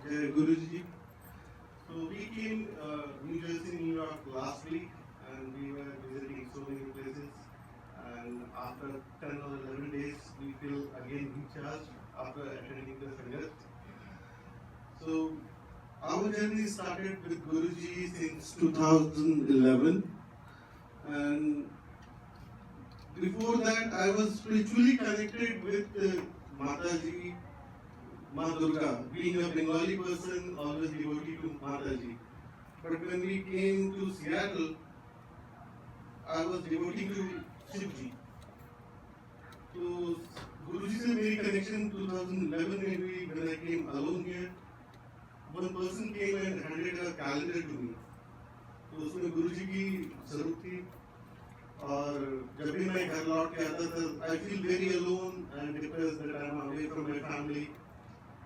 Guruji. So we came New Jersey, New York last week, and we were visiting so many places. And after 10 or 11 days, we feel again recharged after attending the Sangat. So our journey started with Guruji since 2011, and before that, I was spiritually connected with Mataji, Ma Durga. Being a Bengali person, always devotee to Mataji. But when we came to Seattle, I was devotee to Shivji. So Guruji से मेरी connection 2011 में हुई when I came alone here. One person came and handed a calendar to me. तो उसमें गुरुजी की जरूरत थी. और जब भी मैं घर लौट के आता था, I feel very alone and depressed that I am away from my family.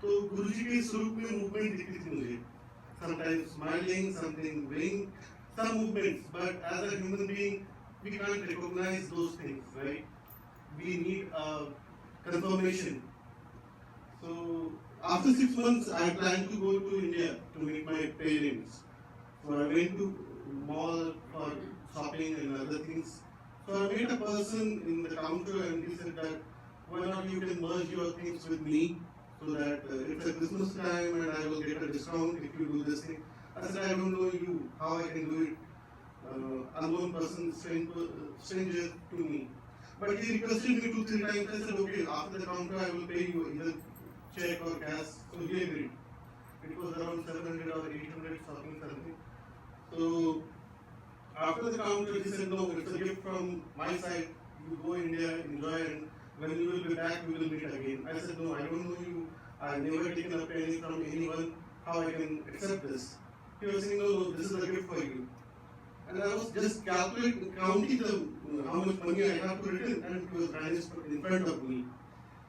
तो गुरुजी के स्वरूप में मूवमेंट दिखती थी मुझे. Sometimes smiling, something doing, some movements. But as a human being, we can't recognize those things, right? We need a confirmation. So after 6 months, I planned to go to India to meet my parents. So I went to mall for shopping and other things. So I met a person in the counter and he said that why not you can merge your things with me so that it's a Christmas time and I will get a discount if you do this thing. I said I don't know you, how I can do it. Unknown person, stranger to me. But he requested me 2-3 times. I said okay, after the counter I will pay you either check or cash. So he agreed. It was around 700 or 800 something. So after the counter, he said, no, it's a gift from my side. You go India, enjoy, and when you will be back, we will meet again. I said, no, I don't know you. I've never taken a penny from anyone. How I can accept this? He was saying, no, this is a gift for you. And I was just counting how much money I have to return, and he was vanished in front of me.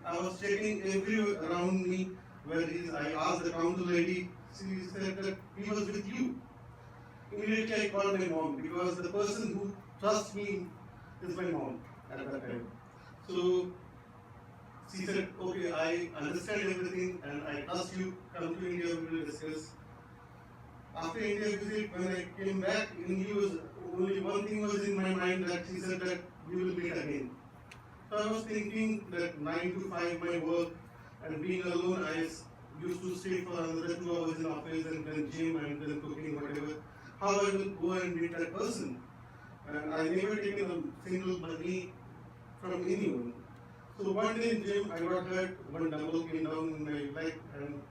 I was checking everywhere around me where he is. I asked the counter lady. She said that he was with you. Immediately I called my mom because the person who trusts me is my mom at that time. So she said, okay, I understand everything and I trust you. Come to India, we will discuss. After India visit, when I came back, only one thing was in my mind that she said that we will meet again. So I was thinking that 9 to 5 my work and being alone, I used to stay for another 2 hours in office and then gym and then cooking, whatever. How I will go and meet that person. And I never taken a single money from anyone. So one day in gym, I got hurt, one dumbbell came down in my leg, and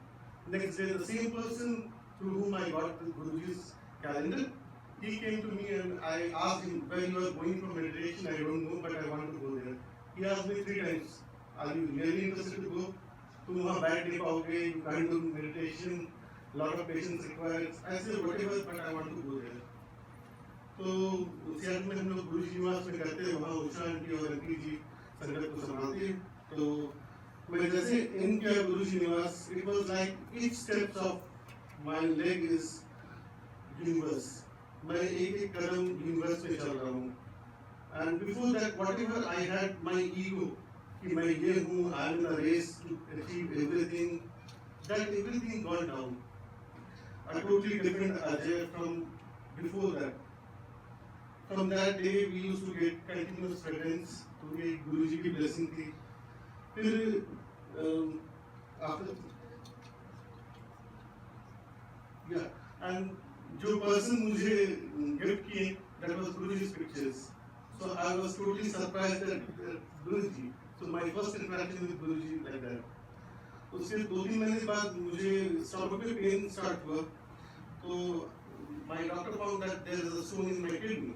next day the same person through whom I got the Guruji's calendar, he came to me and I asked him, where you are going for meditation, I don't know, but I want to go there. He asked me 3 times, are you really interested to go? तुम वहाँ बैठ नहीं पाओगे, you can't do meditation, lot of patience required. I said whatever, but I want to go there. तो Seattle में हम लोग गुरुजी निवास में करते हैं, वहाँ उषा आंटी और अंकी जी संगत को संभालते हैं. तो मैं जैसे इन किया गुरुजी निवास, it was like each steps of my leg is universe. मैं एक कदम universe में चल रहा हूँ. And before that, whatever I had my ego, कि मैं ये हूँ, I am in a race to achieve everything, that everything gone down. A totally different Ajay from before that. From that day, we used to get continuous fragrance. तो ये गुरुजी की blessing थी. फिर after and जो person मुझे gift किए, that was Guruji's pictures. So I was totally surprised that Guruji. So my first interaction with Guruji like that. उसके 2-3 महीने बाद मुझे stomach में pain start हुआ. So my doctor found that there is a stone in my kidney.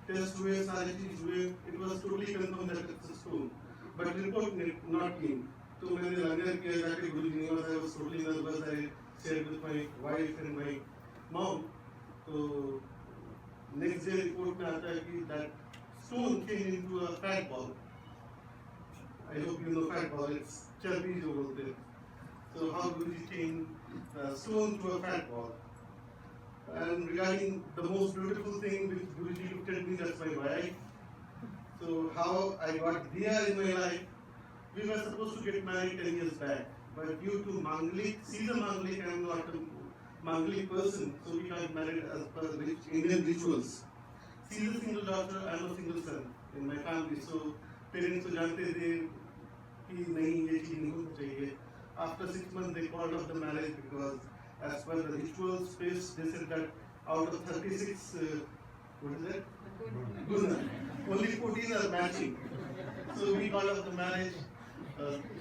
Test हुए, सारी चीज हुए. It was totally confirmed that it's a stone. But report not came. तो मैंने लंगर किया जाके गुरुजी निवास. I was totally nervous. I shared with my wife and my mom. तो next day report में आता है कि that stone came into a fat ball. I hope you know fat ball. It's चर्बी जो बोलते हैं. So how Guruji changed stone to a fat ball. And regarding the most beautiful thing which Guruji looked at me, that's my wife. So how I got Diya in my life, we were supposed to get married 10 years back. but due to Manglik, she's a Manglik, I am not a Manglik person, so we got married as per Indian rituals. She is a single daughter, I am a single son in my family, so parents तो जानते थे कि नहीं ये चीज नहीं होनी चाहिए. After 6 months they called off the marriage because as per the ritual space they said that out of 36 what is that? Guna. Only 14 are matching. So we called off the marriage.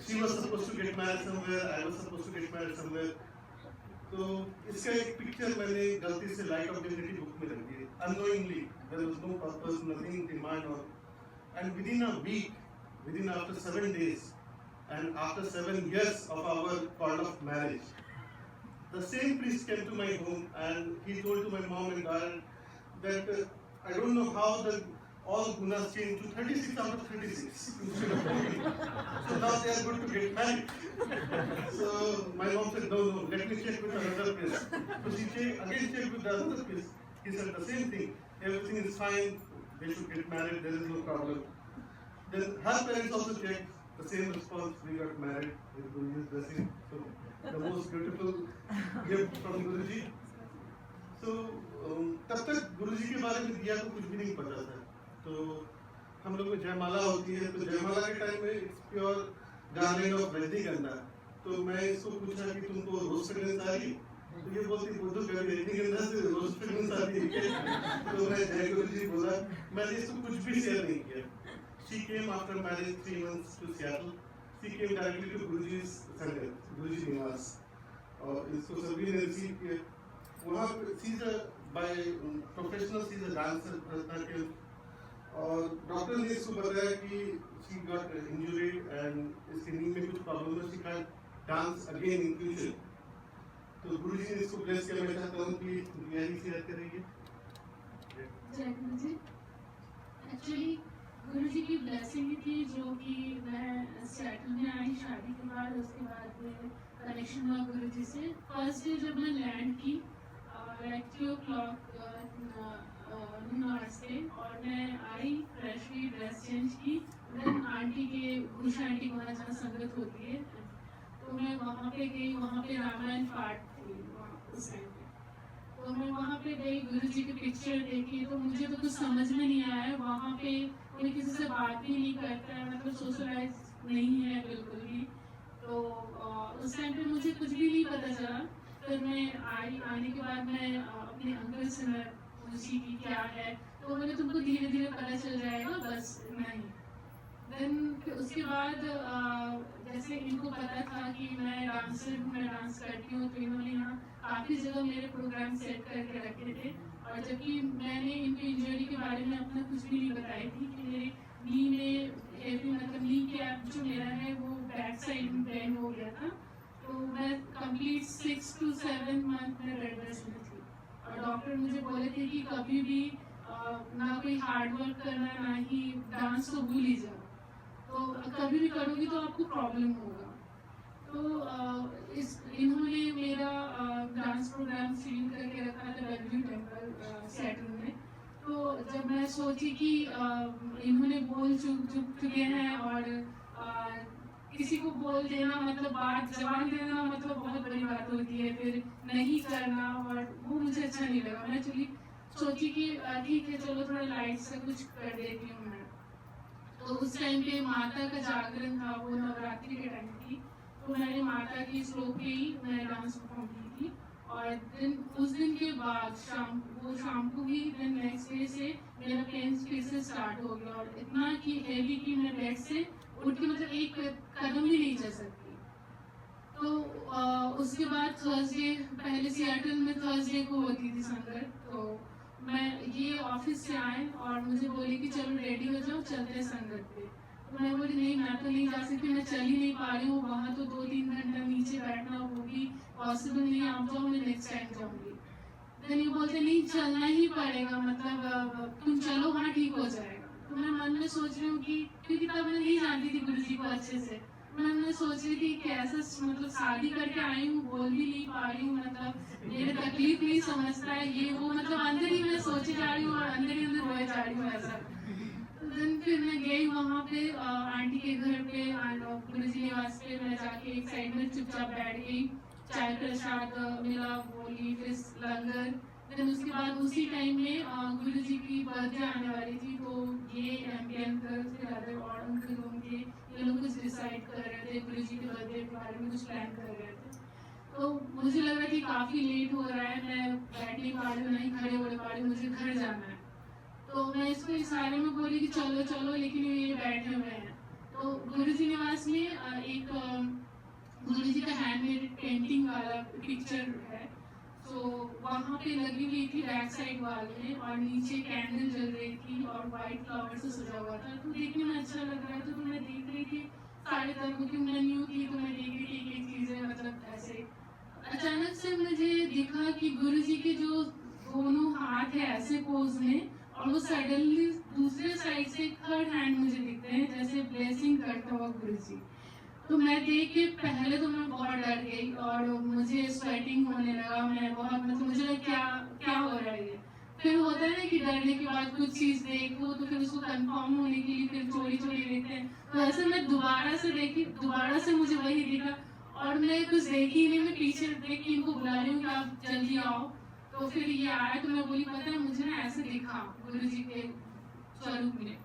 She was supposed to get married somewhere, I was supposed to get married somewhere. तो इसका एक picture मैंने गलती से light of divinity book में रख दिया. Unknowingly, there was no purpose, nothing in mind or, and within a week, within after 7 days, and after 7 years of our call of marriage, the same priest came to my home and he told to my mom and dad that I don't know how the all gunas changed to 36 out of 36 instead of 14. So now they are going to get married. So my mom said, no, let me check with another priest. So she again checked with the other priest. He said the same thing. Everything is fine. They should get married. There is no problem. Then her parents also checked. The same response. We got married with Guruji's blessing. So the most beautiful gift from Guruji. So तब तक गुरुजी के बारे में दिया तो कुछ भी नहीं पता था. तो हम लोग में जयमाला होती है, तो जयमाला के टाइम में इट्स प्योर गार्लैंड ऑफ वैदिक गंधा. तो मैं इसको पूछा कि तुमको रोज फ्रेग्रेंस आ रही, तो ये बोलती बुद्धू कभी वैदिक गंधा से रोज फ्रेग्रेंस आती है क्या? तो मैं जय गुरुजी बोला. मैंने इसको कुछ भी शेयर नहीं किया. She came after marriage 3 months to Seattle. She came directly to Guruji's संगत, गुरुजी निवास, और इसको सभी ने रिसीव किया. वहाँ पे she's a by professional, she's a dancer, Bharatanatyam, और डॉक्टर ने इसको बताया कि she got injured and इसके नी में कुछ प्रॉब्लम है, she can't dance again in future. तो गुरुजी ने इसको ब्लेस किया. मैं चाहता हूँ कि यही शेयर करेंगे. जय गुरुजी. एक्चुअली गुरुजी की ब्लेसिंग थी जो कि मैं सिएटल में आई शादी के बाद. उसके बाद कनेक्शन हुआ गुरुजी से. फर्स्ट डे जब मैं लैंड की लाइक 2 o'clock से, और मैं आई फ्रेश हुई, ड्रेस चेंज की. देन आंटी के उषा आंटी को वहाँ जहाँ संगत होती है, तो मैं वहाँ पे गई. वहाँ पे रामायण पाठ थी उस टाइम पे. तो मैं वहाँ पे गई, गुरुजी की पिक्चर देखी. तो मुझे तो कुछ समझ में नहीं आया. वहाँ पे कोई किसी से बात भी नहीं करता है, मतलब सोशलाइज नहीं है बिल्कुल भी. तो उस टाइम पे मुझे कुछ भी नहीं पता चला. फिर मैं आई. आने के बाद मैं अपने अंकल से मैं पूछी कि क्या है, तो बोले तुमको धीरे धीरे पता चल जाएगा, बस नहीं. देन उसके बाद जैसे इनको पता था कि मैं डांसर हूँ, मैं डांस करती हूँ, तो इन्होंने यहाँ काफ़ी जगह मेरे प्रोग्राम सेट करके रखे थे. और जबकि मैंने इनकी इंजरी के बारे में अपना कुछ भी नहीं बताई थी कि मेरे नी में हेवी, मतलब नी के जो मेरा है वो बैक साइड में पेन हो गया था. तो मैं कंप्लीट 6 to 7 मंथ में बेड रेस्ट में थी. और डॉक्टर मुझे बोले थे कि कभी भी ना कोई हार्ड वर्क करना, ना ही डांस को भूल ही जाओ. तो कभी भी करोगी तो आपको प्रॉब्लम होगा. तो इन्होंने मेरा डांस प्रोग्राम सील करके रखा था W टेम्पल सिएटल में. तो जब मैं सोची कि इन्होंने बोल चुके हैं, और किसी को बोल देना मतलब बात जवान देना मतलब बहुत बड़ी बात होती है, फिर नहीं करना, और वो मुझे अच्छा नहीं लगा. मैं चली सोची कि ठीक है चलो थोड़ा लाइट से कुछ कर देती हूँ मैं. तो उस टाइम पे माता का जागरण था, वो नवरात्रि के टाइम थी. तो मैंने माता की श्लोक पे ही मैं डांस परफॉर्म की थी. और उस दिन के बाद शाम को ही दिन नेक्स्ट डे से मेरा पेन फिर से स्टार्ट हो गया. और इतना कि हेवी कि मैं बेड से उठ के मतलब एक कदम भी नहीं चल सकती. तो उसके बाद थर्सडे, पहले सिएटल में थर्सडे को होती थी संगत. तो मैं ये ऑफिस से आए और मुझे बोली कि चलो रेडी हो जाओ, चलते हैं संगत पे. तो मैं बोली नहीं, मैं तो नहीं जा सकती, मैं चल ही नहीं पा रही हूँ. वहाँ तो 2-3 घंटा नीचे बैठना वो भी पॉसिबल नहीं. आप जाओ, मैं नेक्स्ट टाइम जाऊँगी. देन ये बोलते नहीं चलना ही पड़ेगा, मतलब तुम चलो, वहाँ ठीक हो जाएगा. तो मैं मन में सोच रही हूँ कि क्योंकि तब मैं नहीं जानती थी गुरुजी को अच्छे से. मन में सोच रही थी कि ऐसा मतलब शादी करके आई हूँ, बोल भी नहीं पा रही हूँ, मतलब मेरे तकलीफ नहीं समझता है ये वो, मतलब अंदर ही मैं सोचे जा रही हूँ और अंदर ही अंदर रोए जा रही हूँ ऐसा. दिन फिर मैं गई वहाँ पे आंटी के घर पे गुरुजी निवास पे। मैं जाके एक साइड में चुपचाप बैठ गई, चाय प्रसाद मिला, बोली, फिर लंगर। फिर उसके बाद उसी टाइम में गुरुजी की बर्थडे आने वाली थी, तो ये एमपी अंकल फिर अदर और अंकल होंगे, ये लोग कुछ डिसाइड कर रहे थे, गुरुजी के बर्थडे के बारे में कुछ प्लान कर रहे थे। तो मुझे लग रहा कि काफ़ी लेट हो रहा है, मैं बैठ नहीं पा रही हूँ, नहीं खड़े हो पा रही हूँ, मुझे घर जाना है। तो मैं इसको इशारे में बोली कि चलो चलो, लेकिन ये बैठे हुए हैं। तो गुरुजी निवास में एक गुरुजी का हैंडमेड पेंटिंग वाला पिक्चर है, तो वहाँ पे लगी हुई थी बैक साइड वाल में, और नीचे कैंडल जल रही थी और वाइट फ्लावर से सजा हुआ था। तो देखने में अच्छा लग रहा था, तो मैं देख रही थी साढ़े तक, क्योंकि मैं न्यू थी, तो मैं देख रही थी एक चीज़ें, मतलब ऐसे। अचानक से मुझे दिखा कि गुरुजी के जो दोनों हाथ है ऐसे पोज में, और वो सडनली दूसरे साइड से थर्ड हैंड मुझे दिखते हैं, जैसे ब्लेसिंग करता हुआ गुरुजी। तो मैं देख के पहले तो मैं बहुत डर गई और मुझे स्वेटिंग होने लगा, मैं बहुत, मतलब मुझे लगा क्या क्या हो रहा है ये। फिर होता है ना कि डरने के बाद कुछ चीज़ देखो तो फिर उसको कंफर्म होने के लिए फिर चोरी चोरी देखते हैं। तो ऐसे मैं दोबारा से देखी, दोबारा से मुझे वही दिखा, और मैं कुछ देखी ही नहीं, मैं पीछे देख के इनको बुला रही हूँ कि आप जल्दी आओ। तो फिर ये आया, तो मैं बोली पता है मुझे ना ऐसे दिखा गुरुजी के स्वरूप में।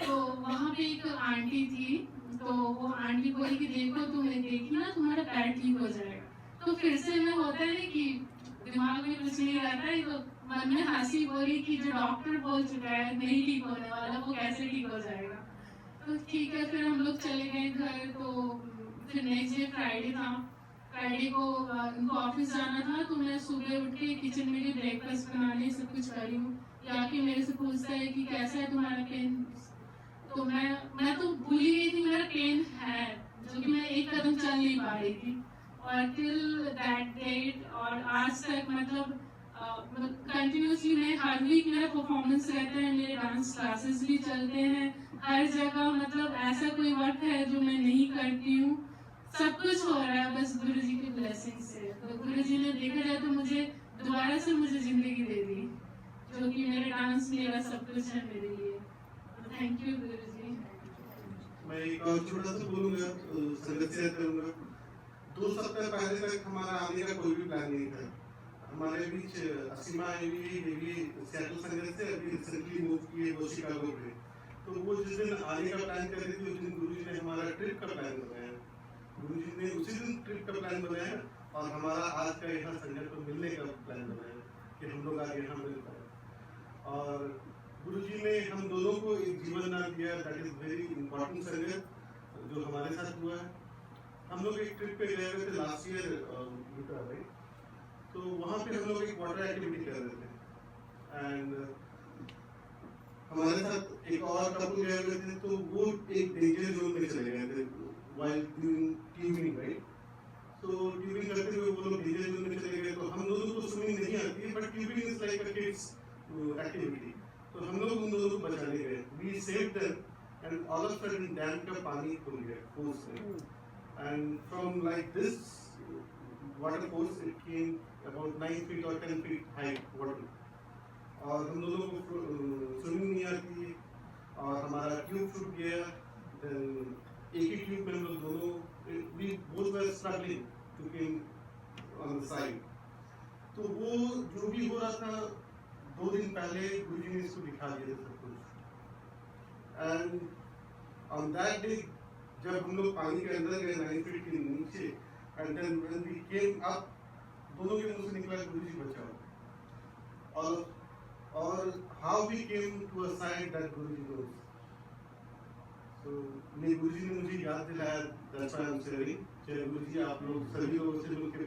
तो वहाँ पे एक आंटी थी, तो वो आंटी बोली कि देखो तुमने देखी ना, तुम्हारा पैर ठीक हो जाएगा। तो फिर से मैं, होता है ना कि दिमाग में कुछ नहीं रहता है, तो मन में हंसी बोली कि जो डॉक्टर बोल चुका है नहीं ठीक होने वाला, वो कैसे ठीक हो जाएगा। तो ठीक है, फिर हम लोग चले गए घर। तो फिर नेक्स्ट डे फ्राइडे था, फ्राइडे को उनको ऑफिस जाना था, तो मैं सुबह उठ के किचन में भी ब्रेकफास्ट बनाने सब कुछ करी हूँ। आके मेरे से पूछता है कि कैसा है तुम्हारा पेन। तो मैं तो भूल ही गई थी मेरा पेन है, जो कि मैं एक कदम चल नहीं पा रही थी। और टिल दैट डेट और आज तक, मतलब कंटिन्यूसली मैं हर वीक मेरा परफॉर्मेंस रहता है, मेरे डांस क्लासेस भी चलते हैं हर जगह, मतलब ऐसा कोई वर्क है जो मैं नहीं करती हूँ। सब कुछ हो रहा है बस गुरु जी की ब्लेसिंग से। तो गुरु जी ने देखा जाए तो मुझे दोबारा से मुझे जिंदगी दे दी, जो कि मेरे डांस मेरा सब कुछ है मेरे लिए। थैंक यू गुरु जी। मैं एक और छोटा सा बोलूंगा, संगत शेयर करूंगा। 2 सप्ताह पहले तक हमारा आने का कोई भी प्लान नहीं था। हमारे बीच असीमा आई हुई सियाटल संगत से अभी रिसेंटली मूव किए वो शिकागो पे। तो वो जिस दिन आने का प्लान कर रही थी, उस दिन गुरुजी ने हमारा ट्रिप का प्लान बनाया। गुरुजी ने उसी दिन ट्रिप का प्लान बनाया और हमारा आज का यहाँ संगत को मिलने का प्लान बनाया कि हम लोग आज यहाँ मिल पाए। और गुरुजी ने हम दोनों को एक जीवन दान दिया, दैट इज वेरी इंपॉर्टेंट संगत जो हमारे साथ हुआ है। हम लोग एक ट्रिप पे गए हुए थे लास्ट ईयर यूटा, राइट। तो वहाँ पे हम लोग एक वाटर एक्टिविटी कर रहे थे एंड हमारे साथ एक और कपल गए हुए थे, तो वो एक डेंजर जोन में चले गए थे व्हाइल डूइंग ट्यूबिंग, राइट। तो ट्यूबिंग करते हुए वो लोग डेंजर जोन में चले गए। तो हम दोनों को स्विमिंग नहीं आती है, but tubing is like a kids activity. तो हम लोग उन दोनों को बचाने गए, we saved them and all of sudden dam का पानी खुल गया फोर्स में, and from like this water force it came about 9 feet or 10 feet height water. और हम दोनों को स्विमिंग नहीं आती और हमारा ट्यूब छूट गया। देन एक ही ट्यूब में हम लोग दोनों, we both were struggling to came on the side. तो वो जो भी हो रहा था 2 दिन पहले गुरुजी ने इसको दिखा दिया था सब कुछ। एंड ऑन दैट डे जब हम लोग पानी के अंदर गए 9 feet के नीचे, and then when we came up, दोनों के मुंह से निकला गुरुजी बचाओ। और how we came to a side that गुरुजी नोज। तो मेरे गुरुजी ने मुझे याद दिलाया, that's why I am sharing. चाहे गुरुजी आप लोग सभी लोगों से मिलकर